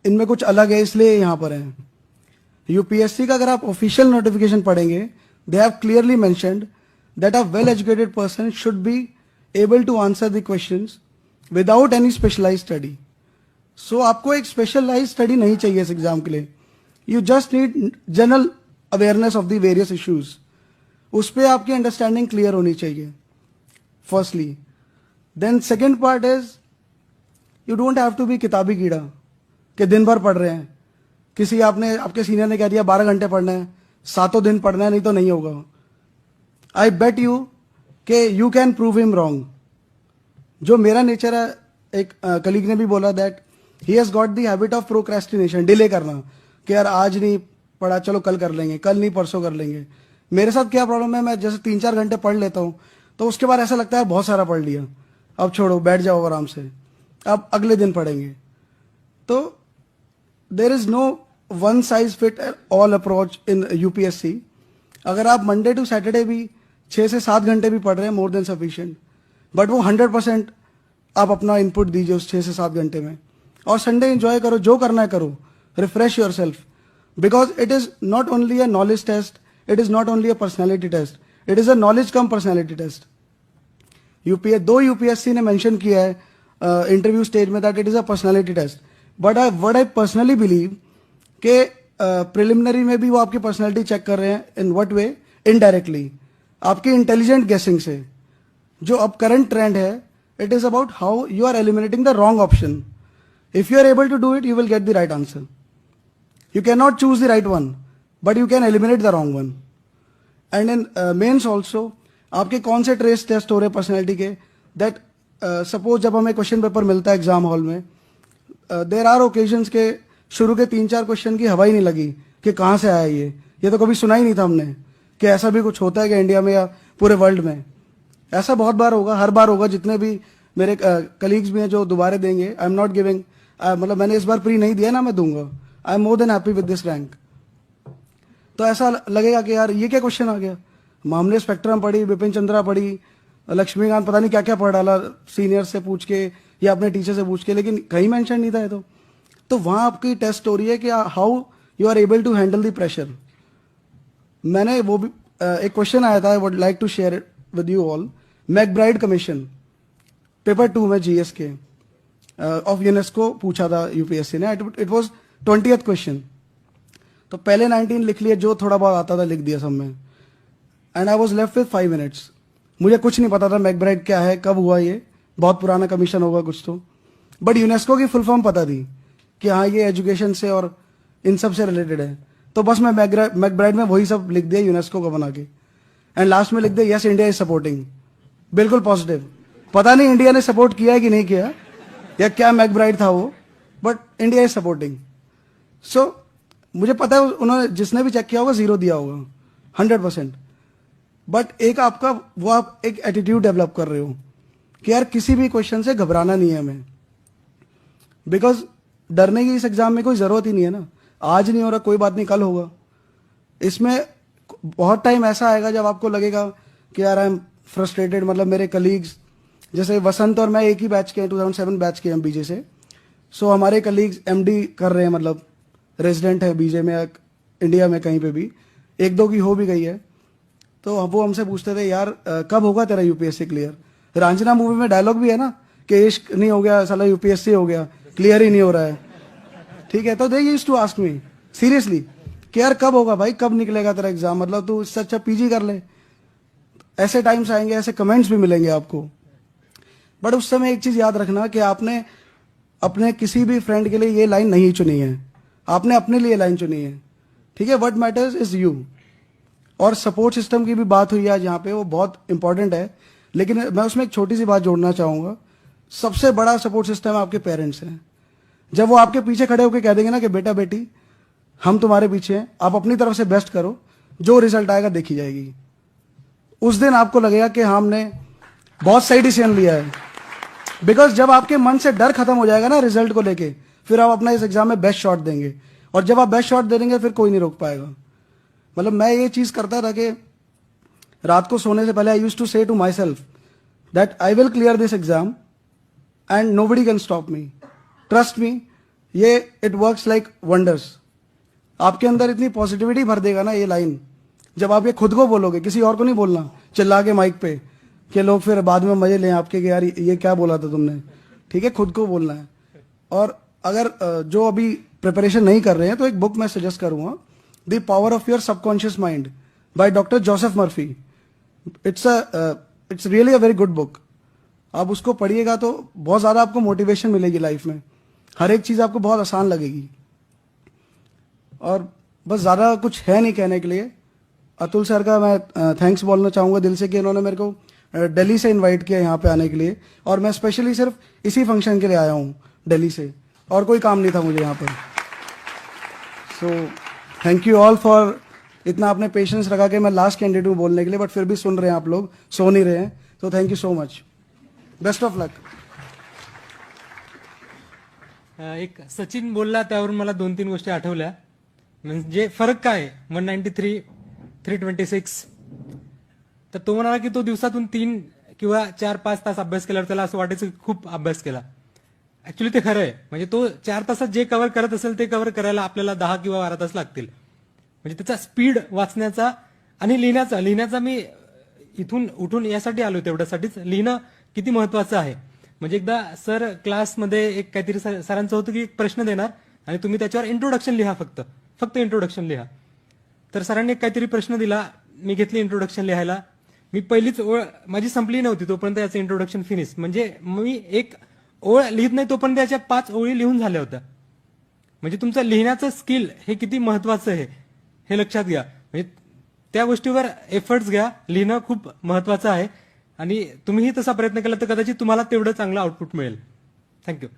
इनमें कुछ अलग है, इसलिए यहाँ पर है। यूपीएससी का अगर आप ऑफिशियल नोटिफिकेशन पढ़ेंगे, they have clearly mentioned that a well educated person should be able to answer the questions without any specialise study. So आपको एक स्पेशलाइज स्टडी नहीं चाहिए इस एग्जाम के लिए, you just need general awareness of the various issues. उस पर आपकी अंडरस्टैंडिंग क्लियर होनी चाहिए firstly. Then second part is you don't have to be किताबी कीड़ा कि दिन भर पढ़ रहे हैं। किसी आपके सीनियर ने कह दिया 12 घंटे पढ़ना है, 7 दिन पढ़ना है, नहीं तो नहीं होगा। आई बेट यू कि you can prove him wrong. जो मेरा नेचर है, एक कलीग ने भी बोला that he has got the habit of procrastination, delay करना, कि यार आज नहीं पढ़ा, चलो कल कर लेंगे, कल नहीं परसों कर लेंगे। मेरे साथ क्या प्रॉब्लम है, मैं जैसे 3-4 घंटे पढ़ लेता हूँ तो उसके बाद ऐसा लगता है बहुत सारा पढ़ लिया, अब छोड़ो, बैठ जाओ आराम से, अब अगले दिन पढ़ेंगे। तो there is no one size fit all approach in UPSC. अगर आप मंडे टू सैटरडे भी 6 से 7 घंटे भी पढ़ रहे हैं, मोर देन सफिशिएंट, बट वो 100% आप अपना इनपुट दीजिए उस 6 से 7 घंटे में, और संडे एंजॉय करो, जो करना है करो, refresh yourself, because it is not only a knowledge test, it is not only a personality test, it is a knowledge cum personality test. UPSC ने मेंशन किया है इंटरव्यू स्टेज में that it is a personality test, but what I personally believe कि preliminary में भी वो आपकी personality check कर रहे हैं। In what way? इनडायरेक्टली, आपकी इंटेलिजेंट गेसिंग से। जो अब करंट ट्रेंड है, it is about how you are eliminating the wrong option. If you are able to do it, you will get the right answer. You cannot choose the right one, but you can eliminate the wrong one. And in mains also, आपके कौन से trace test हो रहे हैं personality के, that suppose जब हमें question paper मिलता है एग्जाम हॉल में, देर आर ओकेजन्स के शुरू के 3-4 क्वेश्चन की हवा ही नहीं लगी कि कहाँ से आया ये तो कभी सुना ही नहीं था हमने कि ऐसा भी कुछ होता है कि इंडिया में या पूरे वर्ल्ड में। ऐसा बहुत बार होगा, हर बार होगा। जितने भी मेरे कलीग्स भी हैं जो दोबारा देंगे, आई एम नॉट गिविंग, मतलब मैंने इस बार प्री नहीं दिया ना, मैं दूंगा। I am more than happy with this rank. तो ऐसा लगेगा कि यार ये क्या क्वेश्चन आ गया। हमने स्पेक्ट्रम पढ़ी, बिपिन चंद्रा पढ़ी, लक्ष्मीकांत, पता नहीं क्या क्या पढ़ डाला सीनियर से पूछ के या अपने टीचर से पूछ के, लेकिन कहीं मेंशन नहीं था ये तो वहां आपकी टेस्ट हो रही है कि how you are able to handle the pressure. मैंने वो भी एक क्वेश्चन आया था, I would like to share it with you all. McBride commission paper 2 में जीएस के ऑफ यूनेस्को पूछा था यूपीएससी ने। It was 20th question. तो पहले 19 लिख लिए, जो थोड़ा बहुत आता था लिख दिया सब में, and I was left with 5 minutes. मुझे कुछ नहीं पता था मैकब्राइड क्या है, कब हुआ, ये बहुत पुराना कमीशन होगा कुछ तो, बट यूनेस्को की फुल फॉर्म पता थी कि हाँ ये एजुकेशन से और इन सब से रिलेटेड है। तो बस मैं मैकब्राइड में वही सब लिख दिया यूनेस्को का बना के, एंड लास्ट में लिख दिया यस इंडिया इज सपोर्टिंग, बिल्कुल पॉजिटिव। पता नहीं इंडिया ने सपोर्ट किया है कि नहीं किया, या क्या मैकब्राइड था वो, बट इंडिया इज सपोर्टिंग। सो मुझे पता है उन्होंने, जिसने भी चेक किया होगा 0 दिया होगा 100%। बट एक आपका वो, आप एक एटीट्यूड डेवलप कर रहे हो कि यार किसी भी क्वेश्चन से घबराना नहीं है हमें, बिकॉज डरने की इस एग्जाम में कोई जरूरत ही नहीं है ना। आज नहीं हो रहा, कोई बात नहीं, कल होगा। इसमें बहुत टाइम ऐसा आएगा जब आपको लगेगा कि यार आई एम फ्रस्ट्रेटेड। मतलब मेरे कलीग्स, जैसे वसंत और मैं एक ही बैच के हैं, 2007 बैच के हैं बीजे से। सो हमारे कलीग्स एमडी कर रहे हैं, मतलब रेजिडेंट है बीजे में, इंडिया में कहीं पे भी, 1-2 की हो भी गई है। तो वो हमसे पूछते थे यार कब होगा तेरा यूपीएससी क्लियर। रांझना मूवी में डायलॉग भी है ना कि इश्क नहीं हो गया साला यूपीएससी हो गया, क्लियर ही नहीं हो रहा है। ठीक है, तो they used to ask me seriously कि यार कब होगा भाई, कब निकलेगा तेरा एग्जाम, मतलब तू इससे अच्छा पीजी कर ले। ऐसे टाइम्स आएंगे, ऐसे कमेंट्स भी मिलेंगे आपको। बट उस समय एक चीज याद रखना कि आपने अपने किसी भी फ्रेंड के लिए ये लाइन नहीं चुनी है, आपने अपने लिए लाइन चुनी है। ठीक है, व्हाट मैटर्स इज यू। और सपोर्ट सिस्टम की भी बात हुई आज यहाँ पे, वो बहुत इंपॉर्टेंट है। लेकिन मैं उसमें एक छोटी सी बात जोड़ना चाहूंगा। सबसे बड़ा सपोर्ट सिस्टम आपके पेरेंट्स हैं। जब वो आपके पीछे खड़े होकर कह देंगे ना कि बेटा बेटी हम तुम्हारे पीछे हैं, आप अपनी तरफ से बेस्ट करो, जो रिजल्ट आएगा देखी जाएगी, उस दिन आपको लगेगा कि हमने बहुत सही डिसीजन लिया है। बिकॉज जब आपके मन से डर खत्म हो जाएगा ना रिजल्ट को लेके, फिर आप अपना इस एग्जाम में बेस्ट शॉट देंगे, और जब आप बेस्ट शॉट दे देंगे फिर कोई नहीं रोक पाएगा। मतलब मैं ये चीज करता था कि रात को सोने से पहले I used to say to myself that I will clear this exam and nobody can stop me, trust me, ये इट वर्क्स लाइक वंडर्स। आपके अंदर इतनी पॉजिटिविटी भर देगा ना ये लाइन, जब आप ये खुद को बोलोगे, किसी और को नहीं बोलना चिल्ला के माइक पे कि लोग फिर बाद में मजे लें आपके कि यार ये क्या बोला था तुमने। ठीक है, खुद को बोलना है। और अगर जो अभी प्रिपरेशन नहीं कर रहे हैं तो एक बुक मैं सजेस्ट करूंगा, the power of your subconscious mind by doctor Joseph Murphy. It's really a very good book. आप उसको पढ़िएगा तो बहुत ज़्यादा आपको मोटिवेशन मिलेगी लाइफ में, हर एक चीज़ आपको बहुत आसान लगेगी। और बस ज़्यादा कुछ है नहीं कहने के लिए। अतुल सर का मैं थैंक्स बोलना चाहूँगा दिल से कि इन्होंने मेरे को दिल्ली से इनवाइट किया यहाँ पे आने के लिए, और मैं स्पेशली सिर्फ इसी फंक्शन के लिए आया हूँ दिल्ली से, और कोई काम नहीं था मुझे यहाँ पर। So thank you all for इतना आपने पेशेंस रखा कि मैं लास्ट कैंडिडेट हूँ बोलने के लिए, बट फिर भी सुन रहे हैं आप लोग, सो नहीं रहे हैं। तो thank you so much, best of luck. एक सचिन बोलला त्यावरून मला 2-3 गोष्टी आठवल्या. म्हणजे फरक काय आहे 193 326. तर तो म्हणाला की तो दिवसातून 3 किंवा 4-5 तास अभ्यास केल्यावर त्याला असं वाटायचं की खूप अभ्यास केला. ऍक्च्युली ते खरं आहे. म्हणजे तो 4 तासात जे कव्हर करत असेल ते कव्हर करायला आपल्याला 10 किंवा 12 तास लागतील. म्हणजे त्याचा स्पीड वाचण्याचा आणि लिहिण्याचा मी इथून उठून यासाठी आलो, तेवढ्यासाठीच लिहिणं किती महत्वाचं आहे. म्हणजे एकदा सर क्लासमध्ये एक काहीतरी सरांचं होतं की एक प्रश्न देणार आणि तुम्ही त्याच्यावर इंट्रोडक्शन लिहा, फक्त इंट्रोडक्शन लिहा. तर सरांनी एक काहीतरी प्रश्न दिला, मी घेतली इंट्रोडक्शन लिहायला. मी पहिलीच ओळ माझी संपली नव्हती तोपर्यंत याचं इंट्रोडक्शन फिनिश. म्हणजे मी एक ओळ लिहित नाही तोपर्यंत याच्या 5 ओळी लिहून झाल्या होत्या. म्हणजे तुमचं लिहिण्याचं स्किल हे किती महत्वाचं आहे हे लक्षात घ्या. म्हणजे त्या गोष्टीवर एफर्ट्स घ्या. लिहिणं खूप महत्वाचं आहे आणि तुम्हीही तसा प्रयत्न केला तर कदाचित तुम्हाला तेवढं चांगलं आउटपुट मिळेल. थँक्यू.